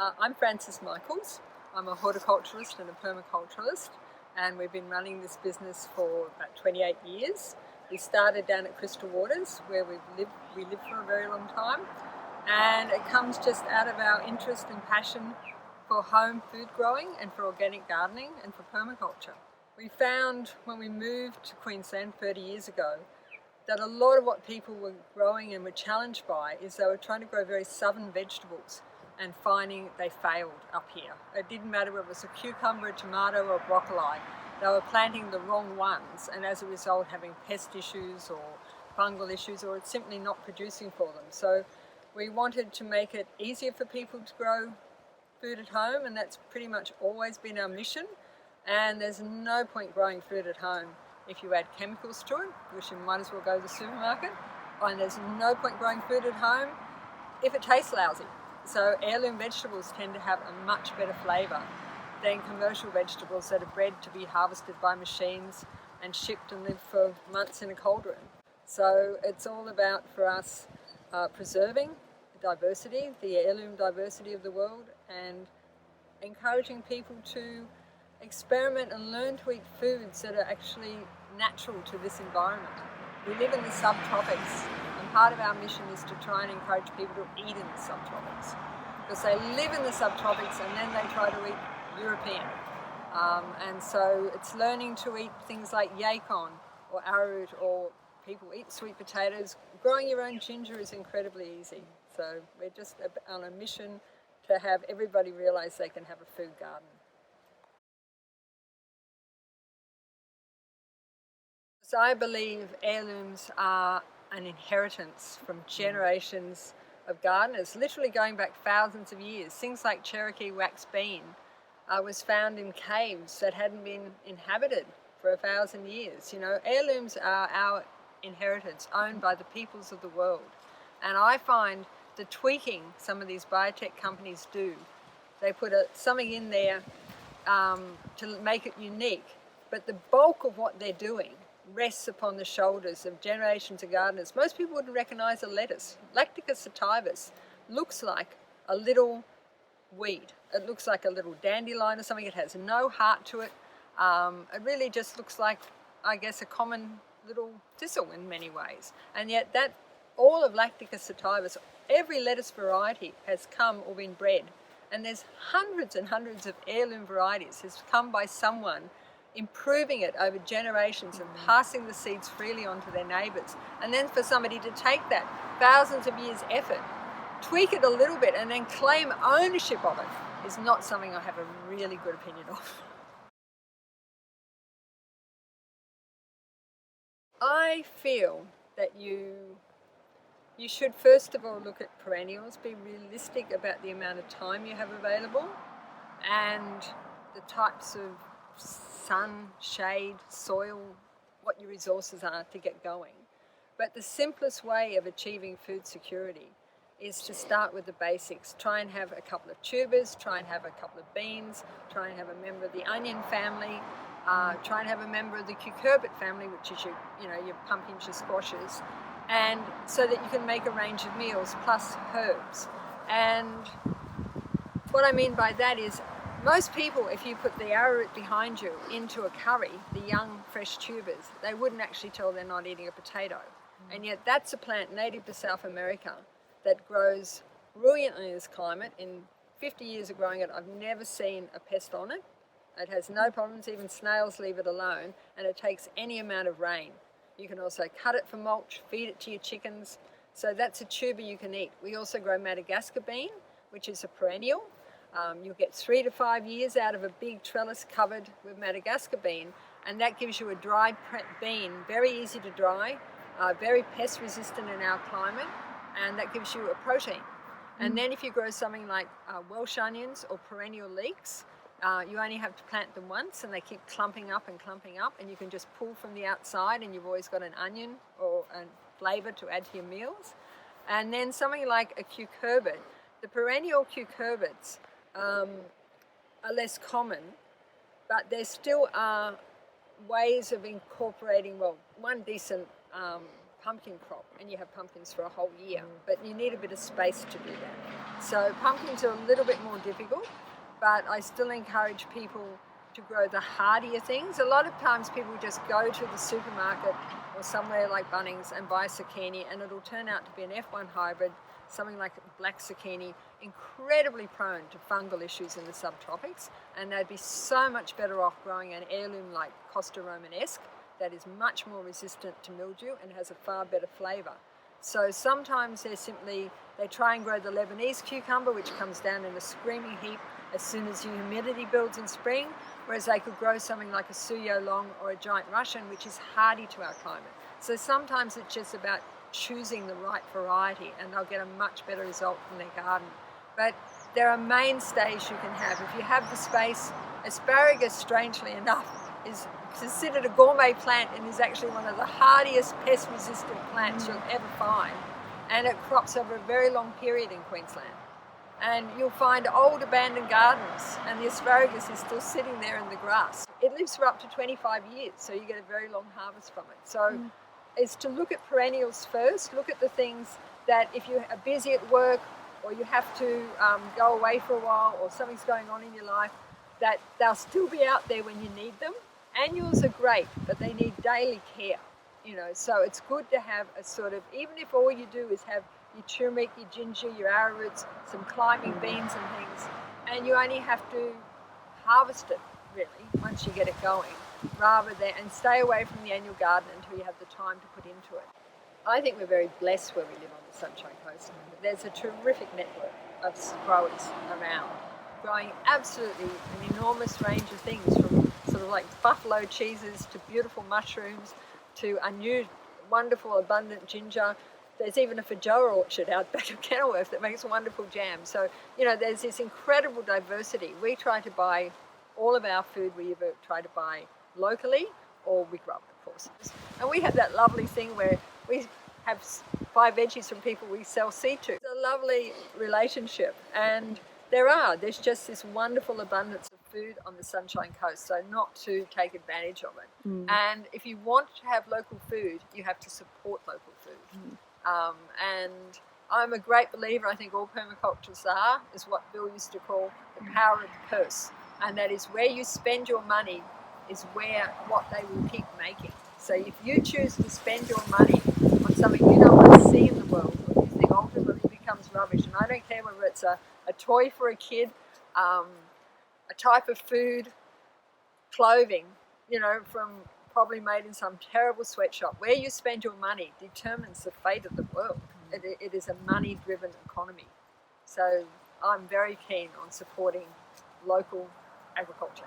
I'm Frances Michaels. I'm a horticulturalist and a permaculturalist, and we've been running this business for about 28 years. We started down at Crystal Waters, where we lived for a very long time, and it comes just out of our interest and passion for home food growing and for organic gardening and for permaculture. We found when we moved to Queensland 30 years ago that a lot of what people were growing and were challenged by is they were trying to grow very southern vegetables and finding they failed up here. It didn't matter whether it was a cucumber, a tomato or a broccoli. They were planting the wrong ones and as a result having pest issues or fungal issues, or it's simply not producing for them. So we wanted to make it easier for people to grow food at home, and that's pretty much always been our mission. And there's no point growing food at home if you add chemicals to it, which you might as well go to the supermarket. And there's no point growing food at home if it tastes lousy. So heirloom vegetables tend to have a much better flavour than commercial vegetables that are bred to be harvested by machines and shipped and live for months in a cold room. So it's all about, for us, preserving the diversity, the heirloom diversity of the world, and encouraging people to experiment and learn to eat foods that are actually natural to this environment. We live in the subtropics, and part of our mission is to try and encourage people to eat in the subtropics, because they live in the subtropics and then they try to eat European. And so it's learning to eat things like yacon or arrowroot, or people eat sweet potatoes. Growing your own ginger is incredibly easy. So we're just on a mission to have everybody realise they can have a food garden. So I believe heirlooms are an inheritance from generations of gardeners, literally going back thousands of years. Things like Cherokee wax bean was found in caves that hadn't been inhabited for 1,000 years. You know, heirlooms are our inheritance, owned by the peoples of the world. And I find the tweaking some of these biotech companies do, they put something in there to make it unique, but the bulk of what they're doing rests upon the shoulders of generations of gardeners. Most people wouldn't recognise a lettuce. Lactica sativus looks like a little weed. It looks like a little dandelion or something. It has no heart to it. It really just looks like, I guess, a common little thistle in many ways. And yet that, all of Lactica sativus, every lettuce variety has come or been bred. And there's hundreds and hundreds of heirloom varieties. Has come by someone improving it over generations and passing the seeds freely on to their neighbours. And then for somebody to take that thousands of years effort, tweak it a little bit and then claim ownership of it is not something I have a really good opinion of. I feel that you should first of all look at perennials, be realistic about the amount of time you have available and the types of sun, shade, soil, what your resources are to get going. But the simplest way of achieving food security is to start with the basics. Try and have a couple of tubers, try and have a couple of beans, try and have a member of the onion family, try and have a member of the cucurbit family, which is your pumpkins, your squashes, and so that you can make a range of meals plus herbs. And what I mean by that is, most people, if you put the arrowroot behind you into a curry, the young fresh tubers, they wouldn't actually tell they're not eating a potato. And yet that's a plant native to South America that grows brilliantly in this climate. In 50 years of growing it, I've never seen a pest on it. It has no problems, even snails leave it alone, and it takes any amount of rain. You can also cut it for mulch, feed it to your chickens. So that's a tuber you can eat. We also grow Madagascar bean, which is a perennial. You'll get 3 to 5 years out of a big trellis covered with Madagascar bean, and that gives you a dry bean, very easy to dry, very pest resistant in our climate, and that gives you a protein. And then if you grow something like Welsh onions or perennial leeks, you only have to plant them once and they keep clumping up, and you can just pull from the outside and you've always got an onion or a flavour to add to your meals. And then something like a cucurbit. The perennial cucurbits are less common, but there still are ways of incorporating, well, one decent pumpkin crop and you have pumpkins for a whole year, but you need a bit of space to do that. So pumpkins are a little bit more difficult, but I still encourage people to grow the hardier things. A lot of times people just go to the supermarket or somewhere like Bunnings and buy zucchini, and it'll turn out to be an F1 hybrid, something like black zucchini, incredibly prone to fungal issues in the subtropics, and they'd be so much better off growing an heirloom like Costa Romanesque that is much more resistant to mildew and has a far better flavour. So sometimes they try and grow the Lebanese cucumber, which comes down in a screaming heap as soon as the humidity builds in spring, whereas they could grow something like a Suyo Long or a giant Russian, which is hardy to our climate. So sometimes it's just about choosing the right variety, and they'll get a much better result from their garden. But there are mainstays you can have. If you have the space, asparagus, strangely enough, is considered a gourmet plant and is actually one of the hardiest pest-resistant plants you'll ever find. And it crops over a very long period in Queensland. And you'll find old abandoned gardens and the asparagus is still sitting there in the grass. It lives for up to 25 years, so you get a very long harvest from it. So it's to look at perennials first, look at the things that if you are busy at work or you have to go away for a while or something's going on in your life, that they'll still be out there when you need them. Annuals are great, but they need daily care, so it's good to have a sort of, even if all you do is have your turmeric, your ginger, your arrowroots, some climbing beans and things, and you only have to harvest it really once you get it going, and stay away from the annual garden until you have the time to put into it. I think we're very blessed where we live on the Sunshine Coast. There's a terrific network of growers around, growing absolutely an enormous range of things, from sort of like buffalo cheeses to beautiful mushrooms to a new wonderful abundant ginger. There's even a feijoa orchard out back of Kenilworth that makes wonderful jam. So, there's this incredible diversity. We try to buy all of our food, we either try to buy locally or we grow it, of course. And we have that lovely thing where we have buy veggies from people we sell seed to. It's a lovely relationship, and there's just this wonderful abundance of food on the Sunshine Coast, so not to take advantage of it. And if you want to have local food, you have to support local food. And I'm a great believer, I think all permaculturists is what Bill used to call the power of the purse, and that is where you spend your money is what they will keep making. So if you choose to spend your money on something you don't want to see in the world, or you think ultimately becomes rubbish, and I don't care whether it's a toy for a kid, a type of food, clothing, from probably made in some terrible sweatshop. Where you spend your money determines the fate of the world. It is a money-driven economy. So I'm very keen on supporting local agriculture.